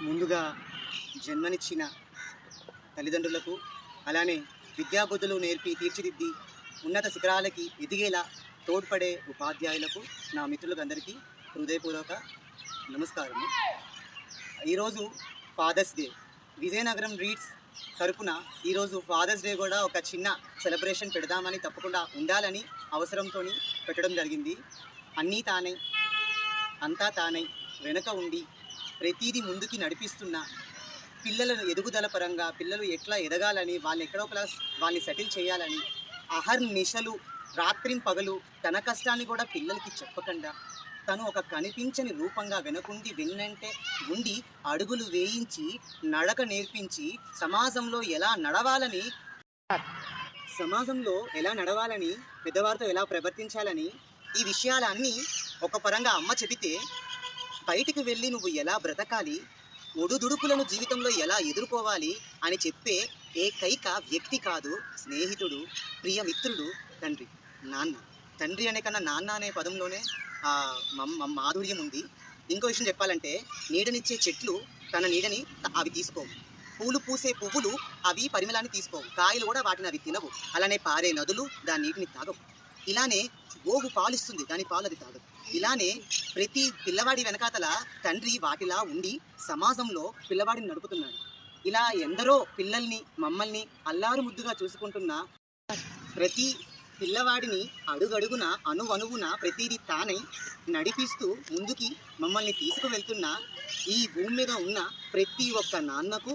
ముందుగా జన్మనిచ్చిన తల్లిదండ్రులకు, అలానే విద్యాబుద్ధులు నేర్పి తీర్చిదిద్ది ఉన్నత శిఖరాలకి ఎదిగేలా తోడ్పడే ఉపాధ్యాయులకు, నా మిత్రులందరికీ హృదయపూర్వక నమస్కారము. ఈరోజు ఫాదర్స్ డే. విజయనగరం రీడ్స్ తరపున ఈరోజు ఫాదర్స్ డే కూడా ఒక చిన్న సెలబ్రేషన్ పెడదామని, తప్పకుండా ఉండాలని అవసరంతో పెట్టడం జరిగింది. అన్నీ తానై, అంతా తానై, వెనక ఉండి ప్రతిదీ ముందుకి నడిపిస్తున్న పిల్లలను ఎదుగుదల పరంగా పిల్లలు ఎట్లా ఎదగాలని, వాళ్ళని సెటిల్ చేయాలని అహర్నిశలు రాత్రింపగలు తన కష్టాన్ని కూడా పిల్లలకి చెప్పకుండా తను ఒక కనిపించని రూపంగా వెనకుండి వెన్నంటే ఉండి అడుగులు వేయించి నడక నేర్పించి సమాజంలో ఎలా నడవాలని పెద్దవారితో ఎలా ప్రవర్తించాలని ఈ విషయాలన్నీ ఒక పరంగా అమ్మ చెబితే, బయటికి వెళ్ళి నువ్వు ఎలా బ్రతకాలి, ఒడుదుడుకులను జీవితంలో ఎలా ఎదుర్కోవాలి అని చెప్పే ఏకైక వ్యక్తి కాదు, స్నేహితుడు, ప్రియమిత్రుడు తండ్రి. నాన్న, తండ్రి అనే కన్నా నాన్న అనే పదంలోనే మాధుర్యం ఉంది. ఇంకో విషయం చెప్పాలంటే, నీడనిచ్చే చెట్లు తన నీడని అవి తీసుకోవు, పూలు పూసే పువ్వులు అవి పరిమళాన్ని తీసుకోవు, కాయలు కూడా వాటిని అవి తినవు, అలానే పారే నదులు దాని నీటిని తాగవు, ఇలానే గోవు పాలిస్తుంది దాని పాలు అది తాగదు. ఇలానే ప్రతి పిల్లవాడి వెనకాతల తండ్రి వాటిలా ఉండి సమాజంలో పిల్లవాడిని నడుపుతున్నాడు. ఇలా ఎందరో పిల్లల్ని, మమ్మల్ని అల్లారు ముద్దుగా చూసుకుంటున్న ప్రతి పిల్లవాడిని అడుగడుగున అణువణువున ప్రతిదీ తానై నడిపిస్తూ ముందుకి మమ్మల్ని తీసుకువెళ్తున్న ఈ భూమి మీద ఉన్న ప్రతి ఒక్క నాన్నకు,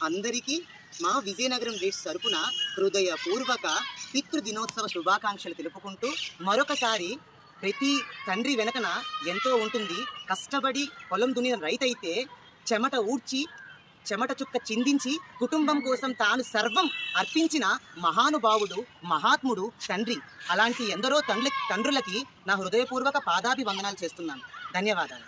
అందరికీ మా విజయనగరం రీడ్స్ తరపున హృదయపూర్వక పితృదినోత్సవ శుభాకాంక్షలు తెలుపుకుంటూ, మరొకసారి ప్రతి తండ్రి వెనకన ఎంతో ఉంటుంది. కష్టపడి పొలం దున్నిన రైతైతే చెమట ఊడ్చి చెమట చుక్క చిందించి కుటుంబం కోసం తాను సర్వం అర్పించిన మహానుభావుడు, మహాత్ముడు తండ్రి. అలాంటి ఎందరో తండ్రులకి నా హృదయపూర్వక పాదాభివందనాలు చేస్తున్నాను. ధన్యవాదాలు.